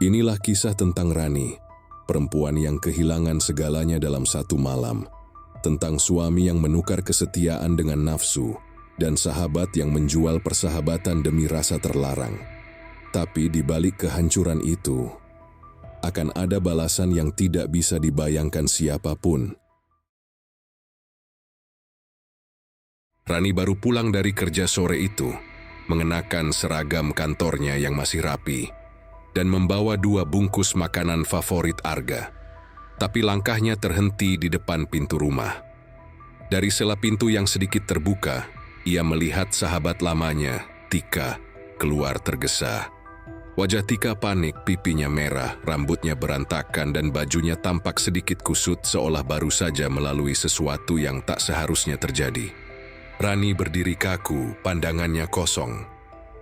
Inilah kisah tentang Rani, perempuan yang kehilangan segalanya dalam satu malam. Tentang suami yang menukar kesetiaan dengan nafsu, dan sahabat yang menjual persahabatan demi rasa terlarang. Tapi di balik kehancuran itu, akan ada balasan yang tidak bisa dibayangkan siapapun. Rani baru pulang dari kerja sore itu, mengenakan seragam kantornya yang masih rapi, dan membawa 2 bungkus makanan favorit Arga. Tapi langkahnya terhenti di depan pintu rumah. Dari sela pintu yang sedikit terbuka, ia melihat sahabat lamanya, Tika, keluar tergesa. Wajah Tika panik, pipinya merah, rambutnya berantakan dan bajunya tampak sedikit kusut seolah baru saja melalui sesuatu yang tak seharusnya terjadi. Rani berdiri kaku, pandangannya kosong.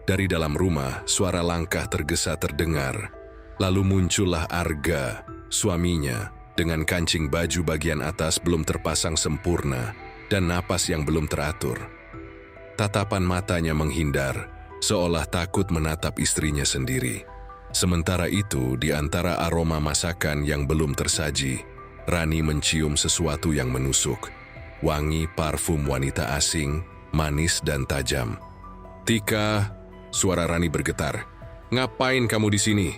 Dari dalam rumah, suara langkah tergesa terdengar. Lalu muncullah Arga, suaminya, dengan kancing baju bagian atas belum terpasang sempurna dan napas yang belum teratur. Tatapan matanya menghindar, seolah takut menatap istrinya sendiri. Sementara itu, di antara aroma masakan yang belum tersaji, Rani mencium sesuatu yang menusuk. Wangi parfum wanita asing, manis dan tajam. "Tika," suara Rani bergetar. "Ngapain kamu di sini?"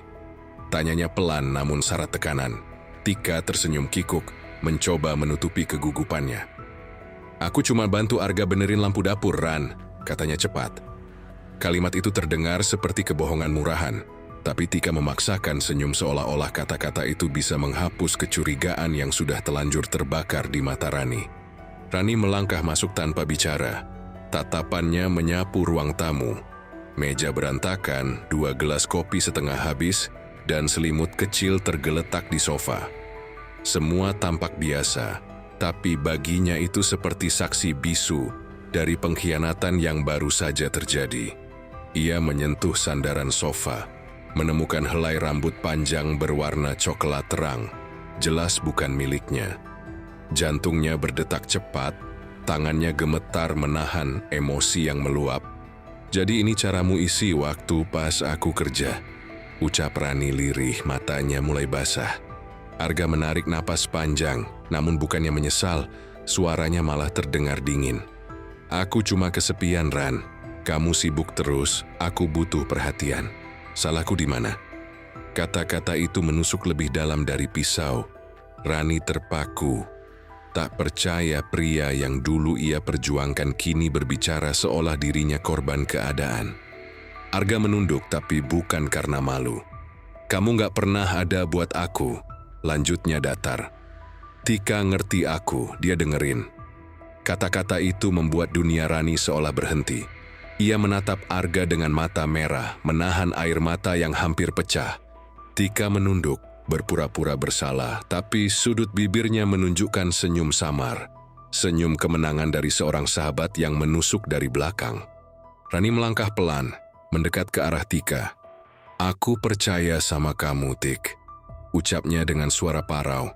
Tanyanya pelan namun syarat tekanan. Tika tersenyum kikuk, mencoba menutupi kegugupannya. "Aku cuma bantu Arga benerin lampu dapur, Ran," katanya cepat. Kalimat itu terdengar seperti kebohongan murahan, tapi Tika memaksakan senyum seolah-olah kata-kata itu bisa menghapus kecurigaan yang sudah telanjur terbakar di mata Rani. Rani melangkah masuk tanpa bicara. Tatapannya menyapu ruang tamu. Meja berantakan, 2 gelas kopi setengah habis, dan selimut kecil tergeletak di sofa. Semua tampak biasa, tapi baginya itu seperti saksi bisu dari pengkhianatan yang baru saja terjadi. Ia menyentuh sandaran sofa, menemukan helai rambut panjang berwarna coklat terang, jelas bukan miliknya. Jantungnya berdetak cepat, tangannya gemetar menahan emosi yang meluap. "Jadi ini caramu isi waktu pas aku kerja," ucap Rani lirih, matanya mulai basah. Arga menarik napas panjang, namun bukannya menyesal, suaranya malah terdengar dingin. "Aku cuma kesepian, Ran. Kamu sibuk terus, aku butuh perhatian. Salahku di mana?" Kata-kata itu menusuk lebih dalam dari pisau. Rani terpaku. Tak percaya pria yang dulu ia perjuangkan kini berbicara seolah dirinya korban keadaan. Arga menunduk tapi bukan karena malu. "Kamu gak pernah ada buat aku," lanjutnya datar. "Tika ngerti aku," dia dengerin. Kata-kata itu membuat dunia Rani seolah berhenti. Ia menatap Arga dengan mata merah, menahan air mata yang hampir pecah. Tika menunduk, berpura-pura bersalah, tapi sudut bibirnya menunjukkan senyum samar. Senyum kemenangan dari seorang sahabat yang menusuk dari belakang. Rani melangkah pelan, mendekat ke arah Tika. "Aku percaya sama kamu, Tik," ucapnya dengan suara parau.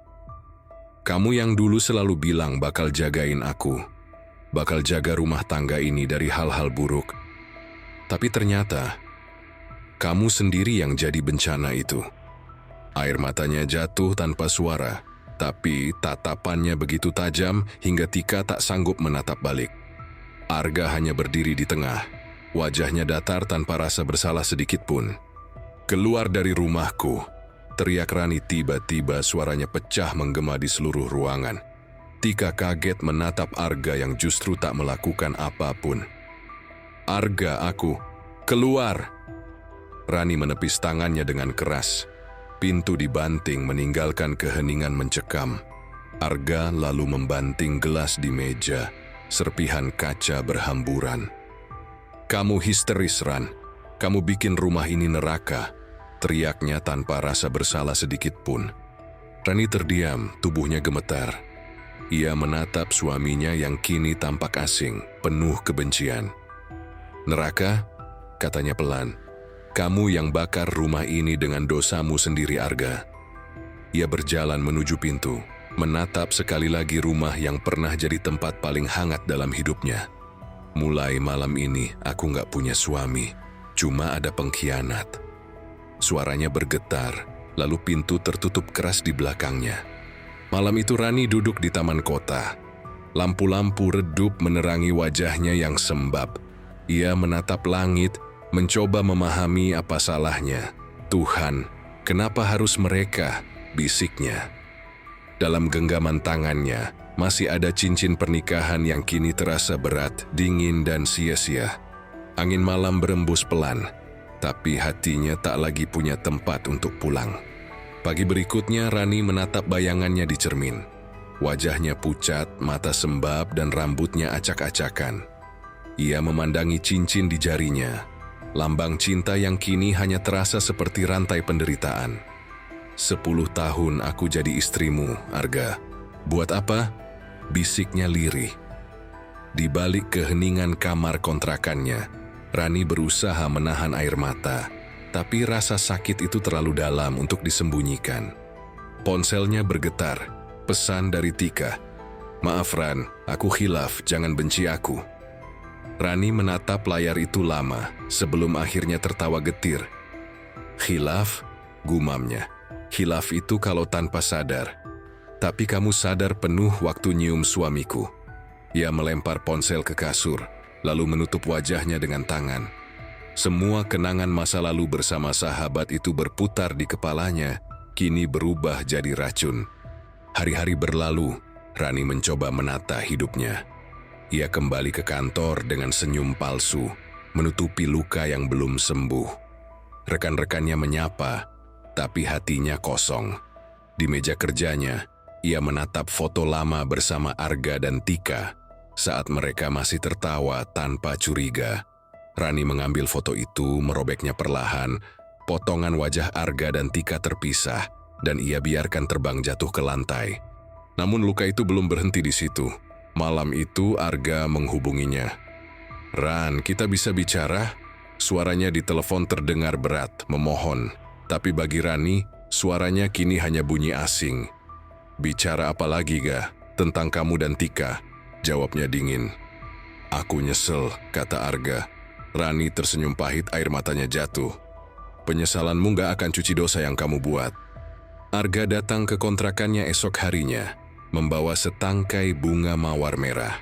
"Kamu yang dulu selalu bilang bakal jagain aku, bakal jaga rumah tangga ini dari hal-hal buruk. Tapi ternyata, kamu sendiri yang jadi bencana itu." Air matanya jatuh tanpa suara, tapi tatapannya begitu tajam hingga Tika tak sanggup menatap balik. Arga hanya berdiri di tengah, wajahnya datar tanpa rasa bersalah sedikit pun. "Keluar dari rumahku," teriak Rani tiba-tiba, suaranya pecah menggema di seluruh ruangan. Tika kaget menatap Arga yang justru tak melakukan apapun. "Arga, aku, keluar!" Rani menepis tangannya dengan keras. Pintu dibanting meninggalkan keheningan mencekam. Arga lalu membanting gelas di meja, serpihan kaca berhamburan. "Kamu histeris, Ran. Kamu bikin rumah ini neraka," teriaknya tanpa rasa bersalah sedikit pun. Rani terdiam, tubuhnya gemetar. Ia menatap suaminya yang kini tampak asing, penuh kebencian. "Neraka?" katanya pelan. "Kamu yang bakar rumah ini dengan dosamu sendiri, Arga." Ia berjalan menuju pintu, menatap sekali lagi rumah yang pernah jadi tempat paling hangat dalam hidupnya. "Mulai malam ini aku gak punya suami, cuma ada pengkhianat." Suaranya bergetar, lalu pintu tertutup keras di belakangnya. Malam itu Rani duduk di taman kota. Lampu-lampu redup menerangi wajahnya yang sembab. Ia menatap langit, mencoba memahami apa salahnya. "Tuhan, kenapa harus mereka?" bisiknya. Dalam genggaman tangannya, masih ada cincin pernikahan yang kini terasa berat, dingin, dan sia-sia. Angin malam berembus pelan, tapi hatinya tak lagi punya tempat untuk pulang. Pagi berikutnya, Rani menatap bayangannya di cermin. Wajahnya pucat, mata sembab, dan rambutnya acak-acakan. Ia memandangi cincin di jarinya, lambang cinta yang kini hanya terasa seperti rantai penderitaan. 10 tahun aku jadi istrimu, Arga. Buat apa? Bisiknya lirih. Di balik keheningan kamar kontrakannya, Rani berusaha menahan air mata, tapi rasa sakit itu terlalu dalam untuk disembunyikan. Ponselnya bergetar, pesan dari Tika. "Maaf Ran, aku khilaf, jangan benci aku." Rani menatap layar itu lama, sebelum akhirnya tertawa getir. "Khilaf?" gumamnya. "Khilaf itu kalau tanpa sadar. Tapi kamu sadar penuh waktu nyium suamiku." Ia melempar ponsel ke kasur, lalu menutup wajahnya dengan tangan. Semua kenangan masa lalu bersama sahabat itu berputar di kepalanya, kini berubah jadi racun. Hari-hari berlalu, Rani mencoba menata hidupnya. Ia kembali ke kantor dengan senyum palsu, menutupi luka yang belum sembuh. Rekan-rekannya menyapa, tapi hatinya kosong. Di meja kerjanya, ia menatap foto lama bersama Arga dan Tika saat mereka masih tertawa tanpa curiga. Rani mengambil foto itu, merobeknya perlahan. Potongan wajah Arga dan Tika terpisah, dan ia biarkan terbang jatuh ke lantai. Namun luka itu belum berhenti di situ. Malam itu Arga menghubunginya. "Ran, kita bisa bicara?" Suaranya di telepon terdengar berat, memohon. Tapi bagi Rani, suaranya kini hanya bunyi asing. "Bicara apa lagi, Ga? Tentang kamu dan Tika," jawabnya dingin. "Aku nyesel," kata Arga. Rani tersenyum pahit, air matanya jatuh. "Penyesalanmu gak akan cuci dosa yang kamu buat." Arga datang ke kontrakannya esok harinya, membawa setangkai bunga mawar merah.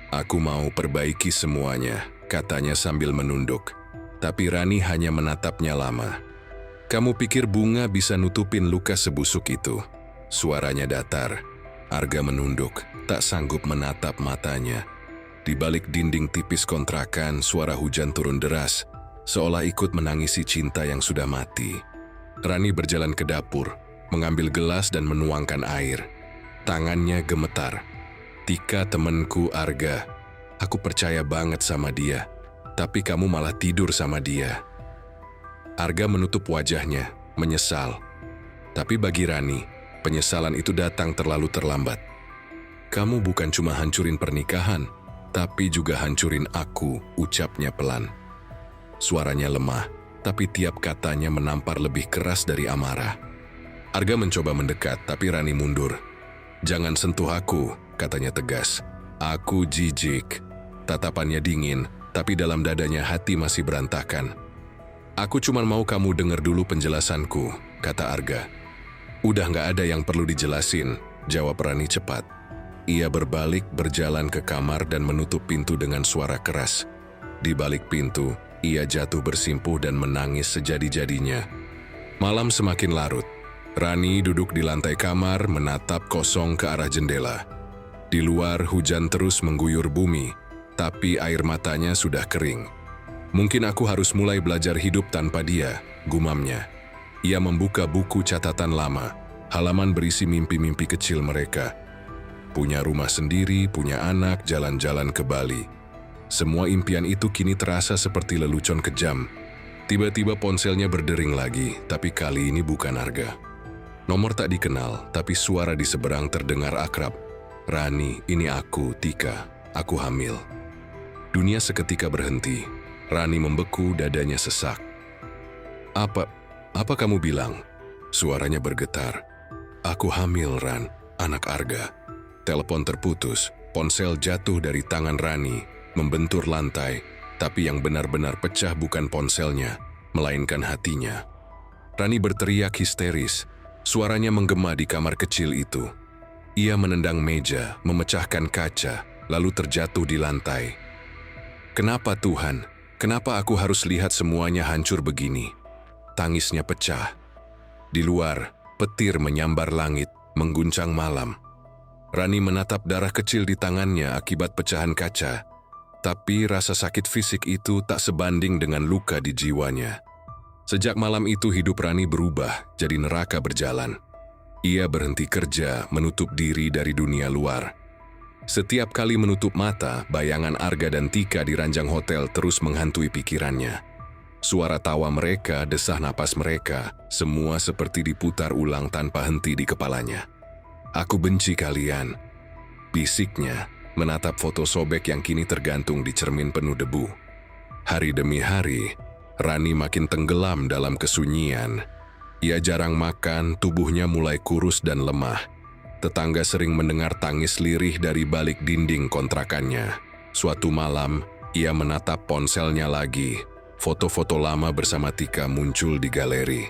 "Aku mau perbaiki semuanya," katanya sambil menunduk. Tapi Rani hanya menatapnya lama. "Kamu pikir bunga bisa nutupin luka sebusuk itu?" Suaranya datar. Arga menunduk, tak sanggup menatap matanya. Di balik dinding tipis kontrakan, suara hujan turun deras, seolah ikut menangisi cinta yang sudah mati. Rani berjalan ke dapur, mengambil gelas dan menuangkan air. Tangannya gemetar. "Tika temanku, Arga. Aku percaya banget sama dia, tapi kamu malah tidur sama dia." Arga menutup wajahnya, menyesal. Tapi bagi Rani, penyesalan itu datang terlalu terlambat. "Kamu bukan cuma hancurin pernikahan, tapi juga hancurin aku," ucapnya pelan. Suaranya lemah, tapi tiap katanya menampar lebih keras dari amarah. Arga mencoba mendekat, tapi Rani mundur. "Jangan sentuh aku," katanya tegas. "Aku jijik." Tatapannya dingin, tapi dalam dadanya hati masih berantakan. "Aku cuma mau kamu dengar dulu penjelasanku," kata Arga. "Udah gak ada yang perlu dijelasin," jawab Rani cepat. Ia berbalik, berjalan ke kamar dan menutup pintu dengan suara keras. Di balik pintu, ia jatuh bersimpuh dan menangis sejadi-jadinya. Malam semakin larut. Rani duduk di lantai kamar, menatap kosong ke arah jendela. Di luar, hujan terus mengguyur bumi, tapi air matanya sudah kering. "Mungkin aku harus mulai belajar hidup tanpa dia," gumamnya. Ia membuka buku catatan lama, halaman berisi mimpi-mimpi kecil mereka. Punya rumah sendiri, punya anak, jalan-jalan ke Bali. Semua impian itu kini terasa seperti lelucon kejam. Tiba-tiba ponselnya berdering lagi, tapi kali ini bukan Arga. Nomor tak dikenal, tapi suara di seberang terdengar akrab. "Rani, ini aku, Tika. Aku hamil." Dunia seketika berhenti. Rani membeku, dadanya sesak. Apa kamu bilang?" Suaranya bergetar. "Aku hamil, Ran, anak Arga." Telepon terputus, ponsel jatuh dari tangan Rani, membentur lantai, tapi yang benar-benar pecah bukan ponselnya, melainkan hatinya. Rani berteriak histeris. Suaranya menggema di kamar kecil itu. Ia menendang meja, memecahkan kaca, lalu terjatuh di lantai. "Kenapa Tuhan? Kenapa aku harus lihat semuanya hancur begini?" Tangisnya pecah. Di luar, petir menyambar langit, mengguncang malam. Rani menatap darah kecil di tangannya akibat pecahan kaca, tapi rasa sakit fisik itu tak sebanding dengan luka di jiwanya. Sejak malam itu hidup Rani berubah jadi neraka berjalan. Ia berhenti kerja, menutup diri dari dunia luar. Setiap kali menutup mata, bayangan Arga dan Tika di ranjang hotel terus menghantui pikirannya. Suara tawa mereka, desah napas mereka, semua seperti diputar ulang tanpa henti di kepalanya. "Aku benci kalian," bisiknya, menatap foto sobek yang kini tergantung di cermin penuh debu. Hari demi hari, Rani makin tenggelam dalam kesunyian. Ia jarang makan, tubuhnya mulai kurus dan lemah. Tetangga sering mendengar tangis lirih dari balik dinding kontrakannya. Suatu malam, ia menatap ponselnya lagi. Foto-foto lama bersama Tika muncul di galeri.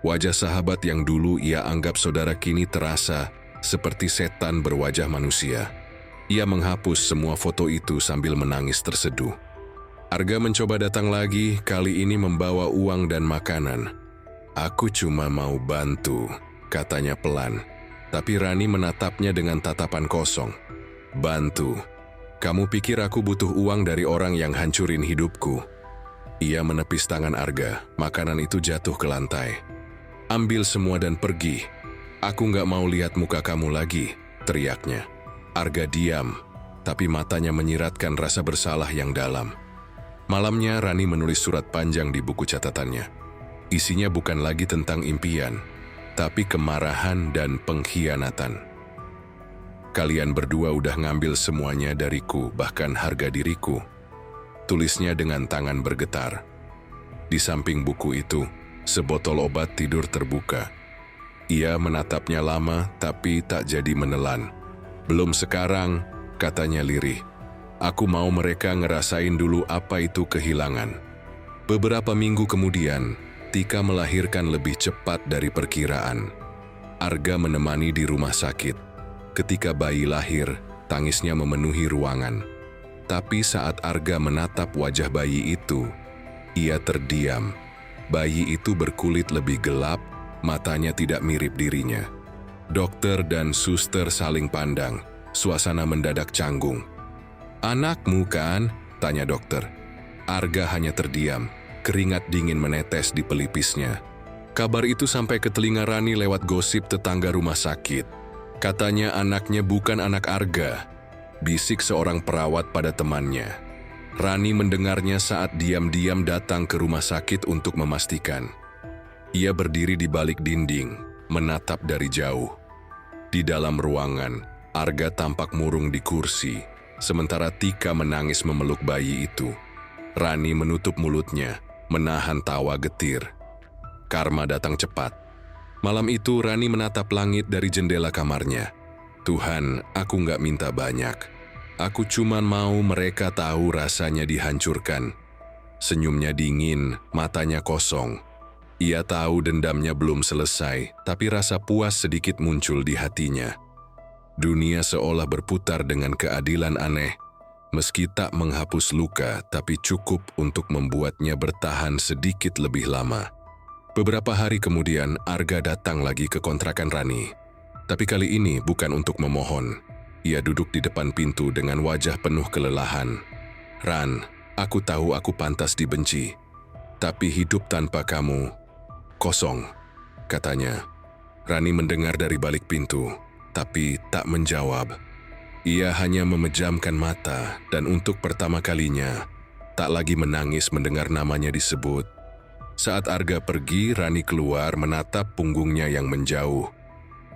Wajah sahabat yang dulu ia anggap saudara kini terasa seperti setan berwajah manusia. Ia menghapus semua foto itu sambil menangis terseduh. Arga mencoba datang lagi, kali ini membawa uang dan makanan. "Aku cuma mau bantu," katanya pelan. Tapi Rani menatapnya dengan tatapan kosong. "Bantu? Kamu pikir aku butuh uang dari orang yang hancurin hidupku?" Ia menepis tangan Arga, makanan itu jatuh ke lantai. "Ambil semua dan pergi. Aku nggak mau lihat muka kamu lagi," teriaknya. Arga diam, tapi matanya menyiratkan rasa bersalah yang dalam. Malamnya Rani menulis surat panjang di buku catatannya. Isinya bukan lagi tentang impian, tapi kemarahan dan pengkhianatan. "Kalian berdua udah ngambil semuanya dariku, bahkan harga diriku," tulisnya dengan tangan bergetar. Di samping buku itu, sebotol obat tidur terbuka. Ia menatapnya lama, tapi tak jadi menelan. "Belum sekarang," katanya lirih. "Aku mau mereka ngerasain dulu apa itu kehilangan." Beberapa minggu kemudian, Tika melahirkan lebih cepat dari perkiraan. Arga menemani di rumah sakit. Ketika bayi lahir, tangisnya memenuhi ruangan. Tapi saat Arga menatap wajah bayi itu, ia terdiam. Bayi itu berkulit lebih gelap, matanya tidak mirip dirinya. Dokter dan suster saling pandang, suasana mendadak canggung. "Anakmu kan?" tanya dokter. Arga hanya terdiam, keringat dingin menetes di pelipisnya. Kabar itu sampai ke telinga Rani lewat gosip tetangga rumah sakit. Katanya anaknya bukan anak Arga, bisik seorang perawat pada temannya. Rani mendengarnya saat diam-diam datang ke rumah sakit untuk memastikan. Ia berdiri di balik dinding, menatap dari jauh. Di dalam ruangan, Arga tampak murung di kursi, sementara Tika menangis memeluk bayi itu. Rani menutup mulutnya, menahan tawa getir. Karma datang cepat. Malam itu Rani menatap langit dari jendela kamarnya. "Tuhan, aku nggak minta banyak. Aku cuma mau mereka tahu rasanya dihancurkan." Senyumnya dingin, matanya kosong. Ia tahu dendamnya belum selesai, tapi rasa puas sedikit muncul di hatinya. Dunia seolah berputar dengan keadilan aneh, meski tak menghapus luka, tapi cukup untuk membuatnya bertahan sedikit lebih lama. Beberapa hari kemudian, Arga datang lagi ke kontrakan Rani. Tapi kali ini bukan untuk memohon. Ia duduk di depan pintu dengan wajah penuh kelelahan. "Ran, aku tahu aku pantas dibenci. Tapi hidup tanpa kamu, kosong," katanya. Rani mendengar dari balik pintu, tapi tak menjawab. Ia hanya memejamkan mata dan untuk pertama kalinya, tak lagi menangis mendengar namanya disebut. Saat Arga pergi, Rani keluar menatap punggungnya yang menjauh.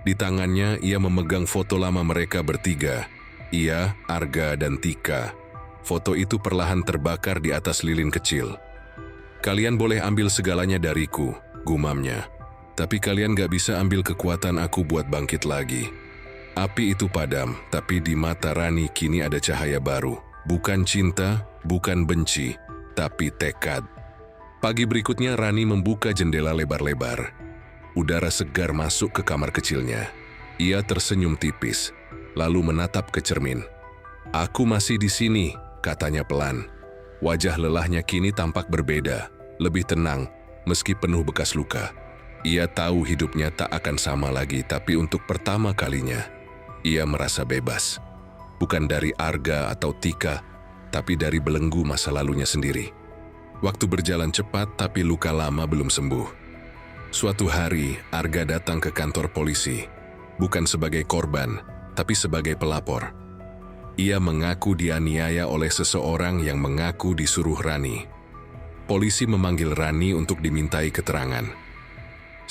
Di tangannya, ia memegang foto lama mereka bertiga. Ia, Arga, dan Tika. Foto itu perlahan terbakar di atas lilin kecil. "Kalian boleh ambil segalanya dariku," gumamnya. "Tapi kalian gak bisa ambil kekuatan aku buat bangkit lagi." Api itu padam, tapi di mata Rani kini ada cahaya baru. Bukan cinta, bukan benci, tapi tekad. Pagi berikutnya Rani membuka jendela lebar-lebar. Udara segar masuk ke kamar kecilnya. Ia tersenyum tipis, lalu menatap ke cermin. "Aku masih di sini," katanya pelan. Wajah lelahnya kini tampak berbeda, lebih tenang, meski penuh bekas luka. Ia tahu hidupnya tak akan sama lagi, tapi untuk pertama kalinya, ia merasa bebas. Bukan dari Arga atau Tika, tapi dari belenggu masa lalunya sendiri. Waktu berjalan cepat, tapi luka lama belum sembuh. Suatu hari, Arga datang ke kantor polisi, bukan sebagai korban, tapi sebagai pelapor. Ia mengaku dianiaya oleh seseorang yang mengaku disuruh Rani. Polisi memanggil Rani untuk dimintai keterangan.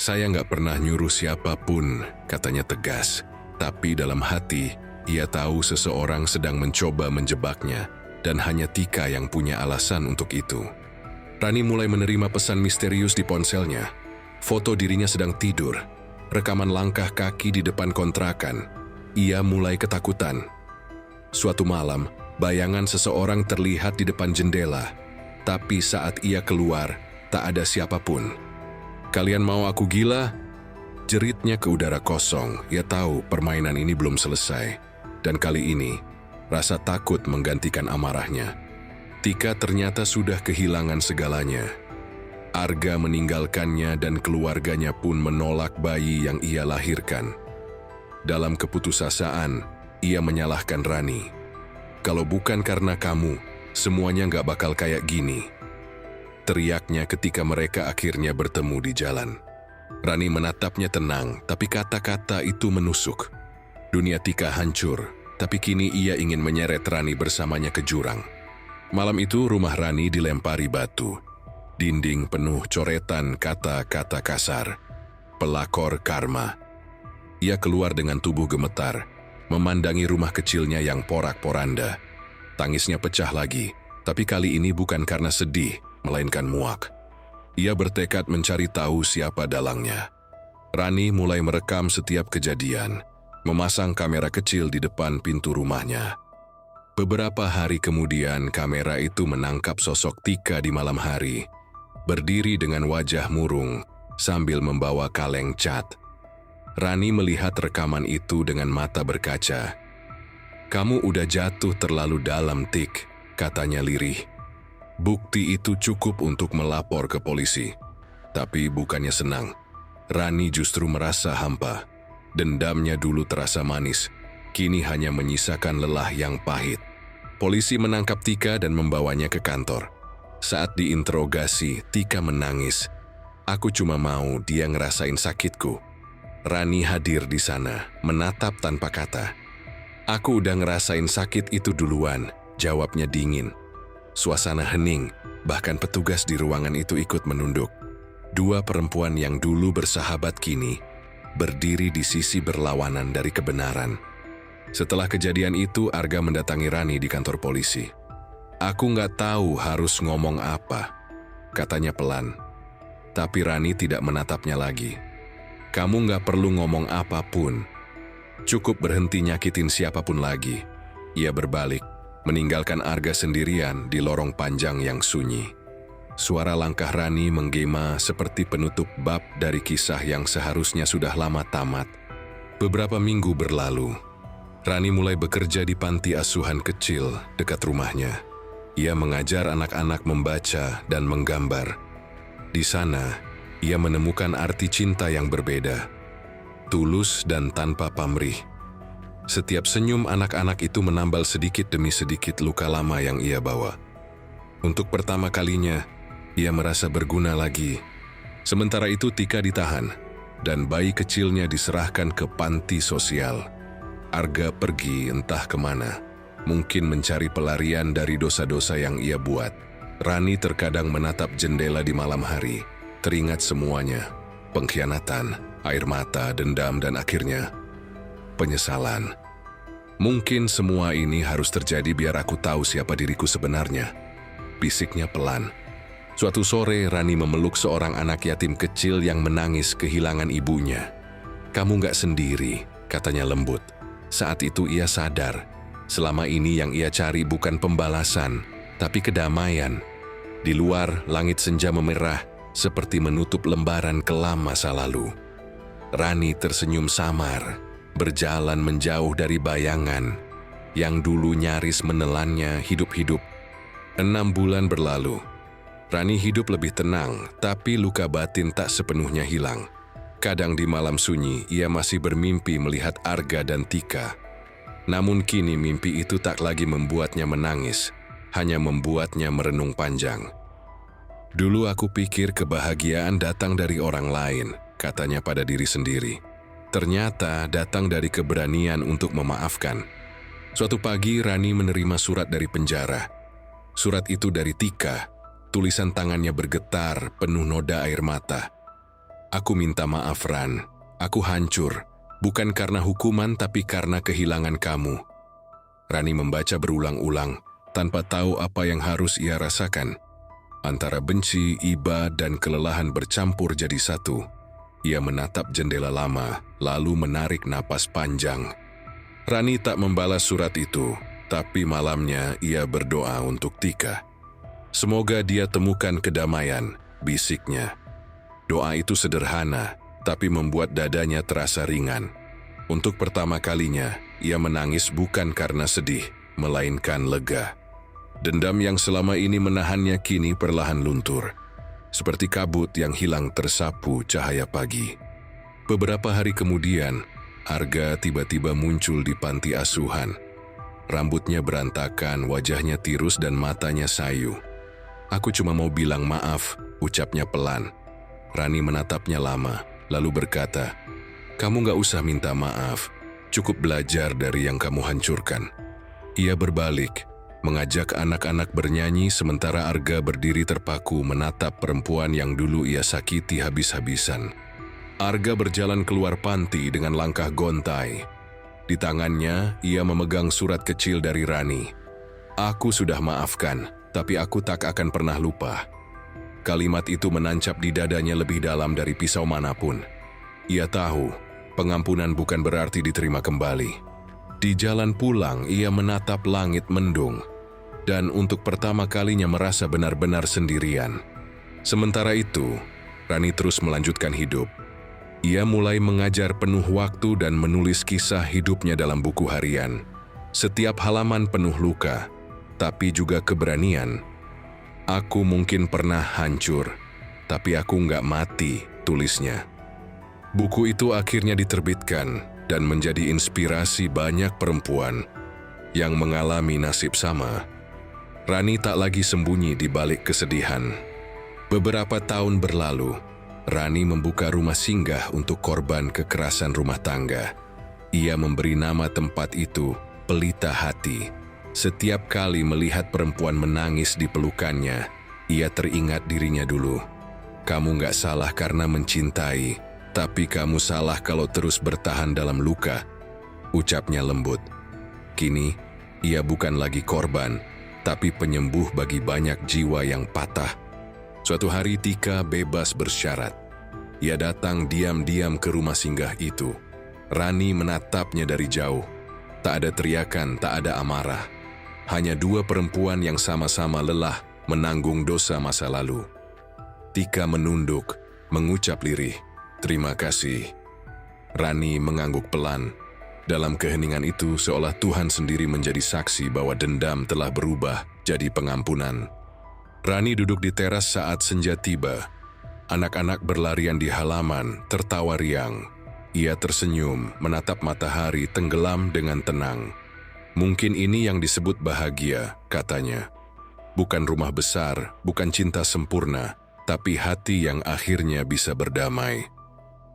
"Saya nggak pernah nyuruh siapapun," katanya tegas. Tapi dalam hati, ia tahu seseorang sedang mencoba menjebaknya, dan hanya Tika yang punya alasan untuk itu. Rani mulai menerima pesan misterius di ponselnya. Foto dirinya sedang tidur, rekaman langkah kaki di depan kontrakan. Ia mulai ketakutan. Suatu malam, bayangan seseorang terlihat di depan jendela, tapi saat ia keluar, tak ada siapapun. "Kalian mau aku gila?" Jeritnya ke udara kosong. Ia tahu permainan ini belum selesai, dan kali ini, rasa takut menggantikan amarahnya. Tika ternyata sudah kehilangan segalanya. Arga meninggalkannya dan keluarganya pun menolak bayi yang ia lahirkan. Dalam keputusasaan, ia menyalahkan Rani. "Kalau bukan karena kamu, semuanya nggak bakal kayak gini," teriaknya ketika mereka akhirnya bertemu di jalan. Rani menatapnya tenang, tapi kata-kata itu menusuk. Dunia Tika hancur, tapi kini ia ingin menyeret Rani bersamanya ke jurang. Malam itu rumah Rani dilempari batu. Dinding penuh coretan kata-kata kasar. Pelakor karma. Ia keluar dengan tubuh gemetar, memandangi rumah kecilnya yang porak-poranda. Tangisnya pecah lagi, tapi kali ini bukan karena sedih, melainkan muak. Ia bertekad mencari tahu siapa dalangnya. Rani mulai merekam setiap kejadian, memasang kamera kecil di depan pintu rumahnya. Beberapa hari kemudian, kamera itu menangkap sosok Tika di malam hari, berdiri dengan wajah murung sambil membawa kaleng cat. Rani melihat rekaman itu dengan mata berkaca. "Kamu udah jatuh terlalu dalam, Tik," katanya lirih. Bukti itu cukup untuk melapor ke polisi. Tapi bukannya senang, Rani justru merasa hampa. Dendamnya dulu terasa manis, kini hanya menyisakan lelah yang pahit. Polisi menangkap Tika dan membawanya ke kantor. Saat diinterogasi, Tika menangis. "Aku cuma mau dia ngerasain sakitku." Rani hadir di sana, menatap tanpa kata. "Aku udah ngerasain sakit itu duluan," jawabnya dingin. Suasana hening, bahkan petugas di ruangan itu ikut menunduk. Dua perempuan yang dulu bersahabat kini berdiri di sisi berlawanan dari kebenaran. Setelah kejadian itu, Arga mendatangi Rani di kantor polisi. "Aku nggak tahu harus ngomong apa," katanya pelan. Tapi Rani tidak menatapnya lagi. "Kamu nggak perlu ngomong apapun. Cukup berhenti nyakitin siapapun lagi." Ia berbalik, meninggalkan Arga sendirian di lorong panjang yang sunyi. Suara langkah Rani menggema seperti penutup bab dari kisah yang seharusnya sudah lama tamat. Beberapa minggu berlalu. Rani mulai bekerja di panti asuhan kecil dekat rumahnya. Ia mengajar anak-anak membaca dan menggambar. Di sana, ia menemukan arti cinta yang berbeda, tulus dan tanpa pamrih. Setiap senyum anak-anak itu menambal sedikit demi sedikit luka lama yang ia bawa. Untuk pertama kalinya, ia merasa berguna lagi. Sementara itu Tika ditahan, dan bayi kecilnya diserahkan ke panti sosial. Arga pergi entah kemana, mungkin mencari pelarian dari dosa-dosa yang ia buat. Rani terkadang menatap jendela di malam hari, teringat semuanya, pengkhianatan, air mata, dendam, dan akhirnya penyesalan. Mungkin semua ini harus terjadi biar aku tahu siapa diriku sebenarnya, bisiknya pelan. Suatu sore, Rani memeluk seorang anak yatim kecil yang menangis kehilangan ibunya. "Kamu gak sendiri," katanya lembut. Saat itu ia sadar, selama ini yang ia cari bukan pembalasan, tapi kedamaian. Di luar, langit senja memerah seperti menutup lembaran kelam masa lalu. Rani tersenyum samar, berjalan menjauh dari bayangan yang dulu nyaris menelannya hidup-hidup. 6 bulan berlalu. Rani hidup lebih tenang, tapi luka batin tak sepenuhnya hilang. Kadang di malam sunyi, ia masih bermimpi melihat Arga dan Tika. Namun kini mimpi itu tak lagi membuatnya menangis, hanya membuatnya merenung panjang. Dulu aku pikir kebahagiaan datang dari orang lain, katanya pada diri sendiri. Ternyata datang dari keberanian untuk memaafkan. Suatu pagi Rani menerima surat dari penjara. Surat itu dari Tika, tulisan tangannya bergetar penuh noda air mata. Aku minta maaf Ran, aku hancur, bukan karena hukuman tapi karena kehilangan kamu. Rani membaca berulang-ulang, tanpa tahu apa yang harus ia rasakan. Antara benci, iba, dan kelelahan bercampur jadi satu. Ia menatap jendela lama, lalu menarik napas panjang. Rani tak membalas surat itu, tapi malamnya ia berdoa untuk Tika. Semoga dia temukan kedamaian, bisiknya. Doa itu sederhana, tapi membuat dadanya terasa ringan. Untuk pertama kalinya, ia menangis bukan karena sedih, melainkan lega. Dendam yang selama ini menahannya kini perlahan luntur, seperti kabut yang hilang tersapu cahaya pagi. Beberapa hari kemudian, Arga tiba-tiba muncul di panti asuhan. Rambutnya berantakan, wajahnya tirus dan matanya sayu. Aku cuma mau bilang maaf, ucapnya pelan. Rani menatapnya lama, lalu berkata, "Kamu gak usah minta maaf, cukup belajar dari yang kamu hancurkan." Ia berbalik, mengajak anak-anak bernyanyi sementara Arga berdiri terpaku menatap perempuan yang dulu ia sakiti habis-habisan. Arga berjalan keluar panti dengan langkah gontai. Di tangannya, ia memegang surat kecil dari Rani. "Aku sudah maafkan, tapi aku tak akan pernah lupa." Kalimat itu menancap di dadanya lebih dalam dari pisau manapun. Ia tahu, pengampunan bukan berarti diterima kembali. Di jalan pulang, ia menatap langit mendung, dan untuk pertama kalinya merasa benar-benar sendirian. Sementara itu, Rani terus melanjutkan hidup. Ia mulai mengajar penuh waktu dan menulis kisah hidupnya dalam buku harian. Setiap halaman penuh luka, tapi juga keberanian. "Aku mungkin pernah hancur, tapi aku nggak mati," tulisnya. Buku itu akhirnya diterbitkan dan menjadi inspirasi banyak perempuan yang mengalami nasib sama. Rani tak lagi sembunyi di balik kesedihan. Beberapa tahun berlalu, Rani membuka rumah singgah untuk korban kekerasan rumah tangga. Ia memberi nama tempat itu Pelita Hati. Setiap kali melihat perempuan menangis di pelukannya, ia teringat dirinya dulu. "Kamu gak salah karena mencintai, tapi kamu salah kalau terus bertahan dalam luka," ucapnya lembut. Kini, ia bukan lagi korban, tapi penyembuh bagi banyak jiwa yang patah. Suatu hari Tika bebas bersyarat. Ia datang diam-diam ke rumah singgah itu. Rani menatapnya dari jauh. Tak ada teriakan, tak ada amarah. Hanya dua perempuan yang sama-sama lelah menanggung dosa masa lalu. Tika menunduk, mengucap lirih, "Terima kasih." Rani mengangguk pelan. Dalam keheningan itu seolah Tuhan sendiri menjadi saksi bahwa dendam telah berubah jadi pengampunan. Rani duduk di teras saat senja tiba. Anak-anak berlarian di halaman, tertawa riang. Ia tersenyum, menatap matahari tenggelam dengan tenang. "Mungkin ini yang disebut bahagia," katanya. "Bukan rumah besar, bukan cinta sempurna, tapi hati yang akhirnya bisa berdamai."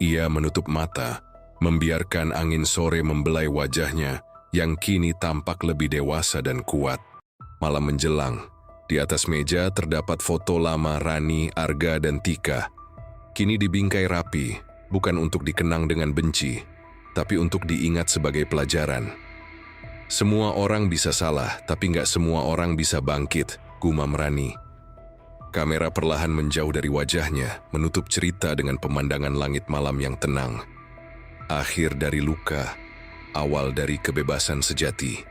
Ia menutup mata, membiarkan angin sore membelai wajahnya yang kini tampak lebih dewasa dan kuat. Malam menjelang. Di atas meja terdapat foto lama Rani, Arga, dan Tika. Kini dibingkai rapi, bukan untuk dikenang dengan benci, tapi untuk diingat sebagai pelajaran. "Semua orang bisa salah, tapi nggak semua orang bisa bangkit," gumam Rani. Kamera perlahan menjauh dari wajahnya, menutup cerita dengan pemandangan langit malam yang tenang. Akhir dari luka, awal dari kebebasan sejati.